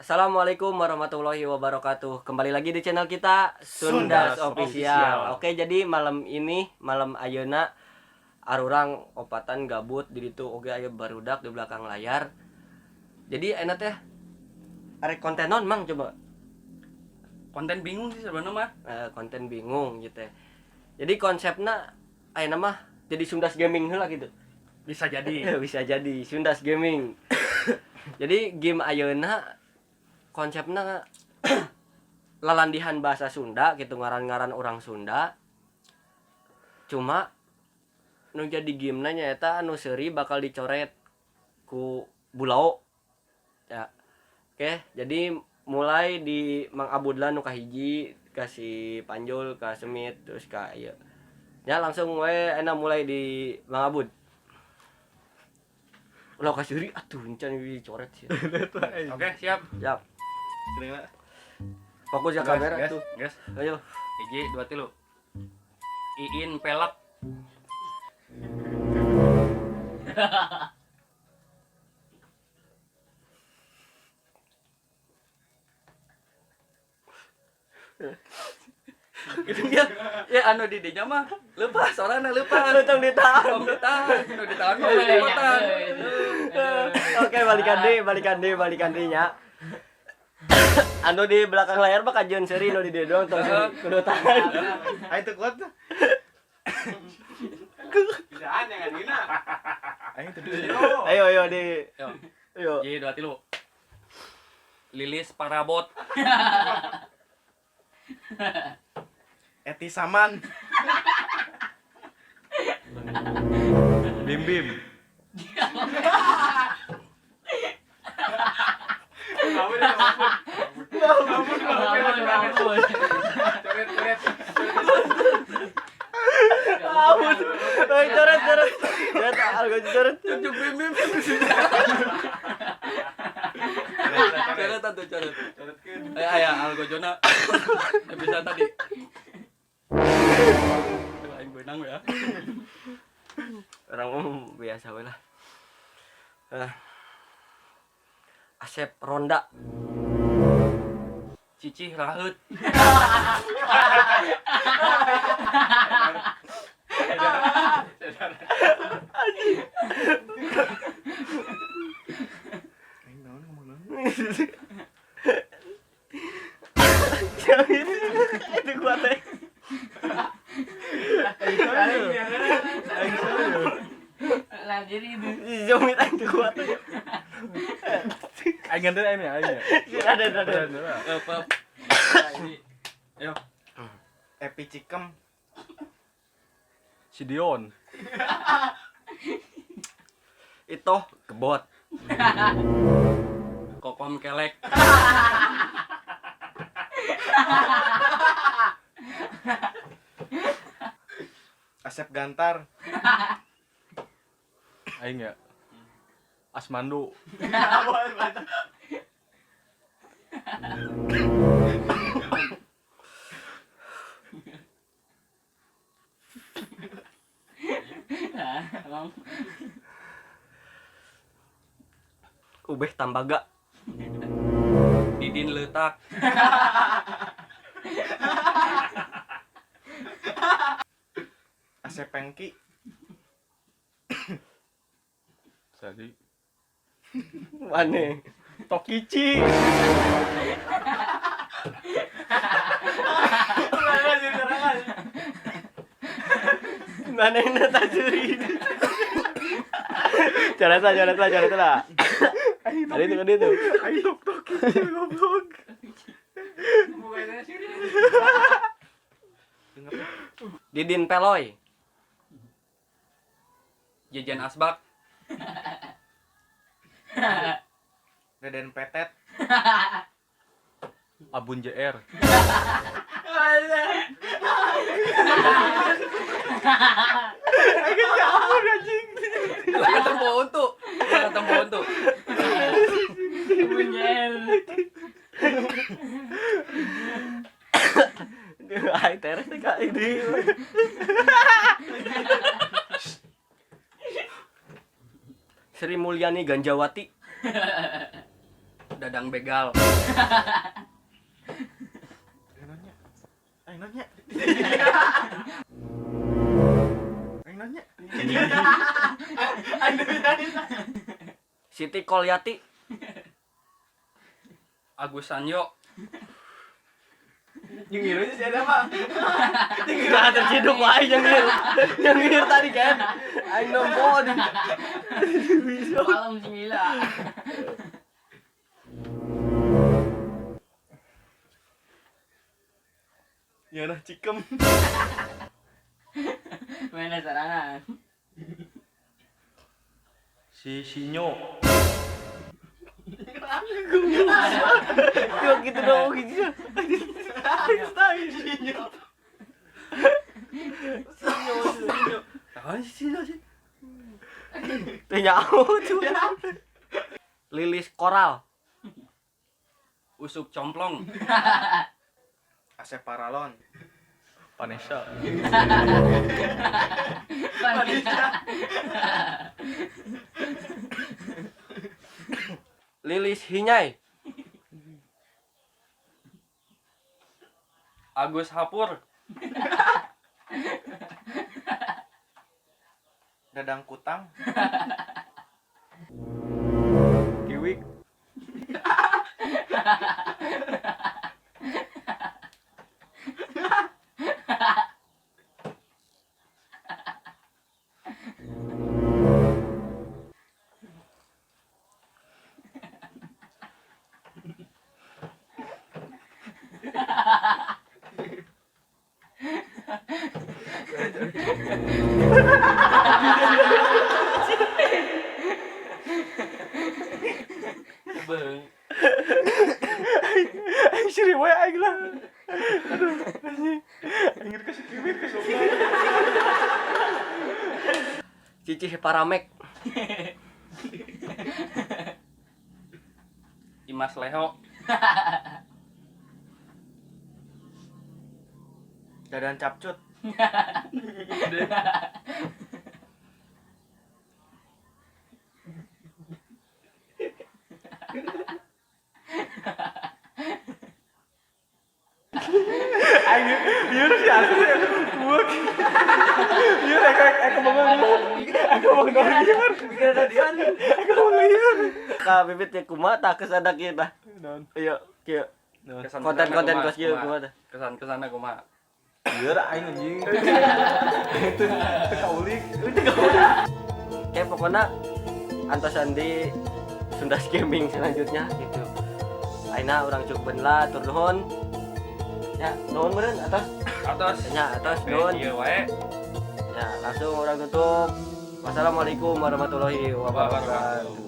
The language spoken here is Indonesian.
Assalamualaikum warahmatullahi wabarakatuh. Kembali lagi di channel kita Sundas Official. Oke, jadi malam ini malam ayeuna arurang opatan gabut di ditu oge aya barudak di belakang layar. Jadi enak teh arek konten non mang coba. Konten bingung sih sebenarnya mah. Konten bingung gitu. Jadi konsepnya ayeuna mah jadi Sundas Gaming heula gitu. Bisa jadi. Bisa jadi Sundas Gaming. Jadi game ayeuna konsepnya lalandihan bahasa Sunda gitu, ngaran-ngaran orang Sunda. Cuma nu jadi gamenya nyaeta anu seuri bakal dicoret ku Bulao ya. Oke, jadi mulai di Mang Abudlan nu kahiji kasih Panjul ka Semit terus ka ieu. Ya langsung we enak mulai di Mang Abud. Ulah ka seuri atuh encan dicoret sih. Oke, siap. Siap. Terima. Fokus ya kamera tuh. Guys. Ayo. 1 2 3. Iin pelek. Gitu ya anu di dinya mah lepas orangna lepas. Tong ditahan. Tong ditahan, nu ditahan mah lipatan. Oke, balikan deui nya. Anu di belakang layar mah kajian seri nu di dieu doang tong kudu tahan. Ayo tuh kuat tuh. Jangan jangan gina. Ayo tuh. Ayo di. Yo. Ayo. 1 2 3. Lilis Parabot. Eti Saman. Bim Bim. Ampun. Oi, coret. Ya tak algo coret. Cucuk bim. Coret atuh coret. Aya algojona. Bisa tadi. Aing beunang ya. Orang biasa we lah. Asep Ronda. Cicih raheut. Aing naon ngomong naon? Itu kuat teh. Lanjut itu. Jomit aing teu kuat teh. Aing ganti aing ya. Ada. Apa? Ayo. Epi Cikem. Si Dion. Itu kebot. Kokom kelek. Asep Gantar. Aing ya. Asmandu. Ubeh Tambaga. Didin letak. Asep Pengki. Jadi Mane? Tokichi. Mana yang nata juri? Coret lah. Ada itu. Ayo Tokichi goblok. Didin Peloy. Jejen Asbak. Deden Petet. Abun JR. Ketemu untuk. Bunyer. Ai teres teh ka ini. Sri Mulyani Ganjawati. Dadang begal. Aing nanya. Aing nanya. Siti Kolyati. Agus Sanyo. Yang ngirunya si ada mah. Nah, terciduk wae yang ngir tadi kan. Aing nombor. Malam sih gila. Ya nah cikem. Mana serangan? Si Sinyo. Yo gitu dong gitu. Tahu sih sih. Tanya tuh. Lilis Koral. Usuk Complong. Asep Paralon. Vanessa. Lilis Hinyai. Agus Hapur. Dadang Kutang. Kiwik. Beng. Aing siri wae aing lah. Aduh, anjing. Aing kasih kiwir ke sono. Cici Paramek. Imas Leho. Dadan Capcut. Iya sih asli. Buak. Iya aku bangun. Aku bangun liar. Pikir tadian. Aku bangun liar. Ka bibit ya kumaha tah kesana kita. Naon? Ayo, kieu. Kesan-kesan Konten-konten kumaha, kos kieu kumaha. kumaha tah. Kesan-kesan aku mah. Iya aing anjing. Kaulik. Oke, pokoknya antosan di Sunda Gaming selanjutnya gitu. Aina orang cukben lah tur nuhun. Ya, nuhun meureun atas. Atas. Ya, atas nuhun. Iya wae. Ya, langsung orang tutup. Wassalamualaikum warahmatullahi wabarakatuh.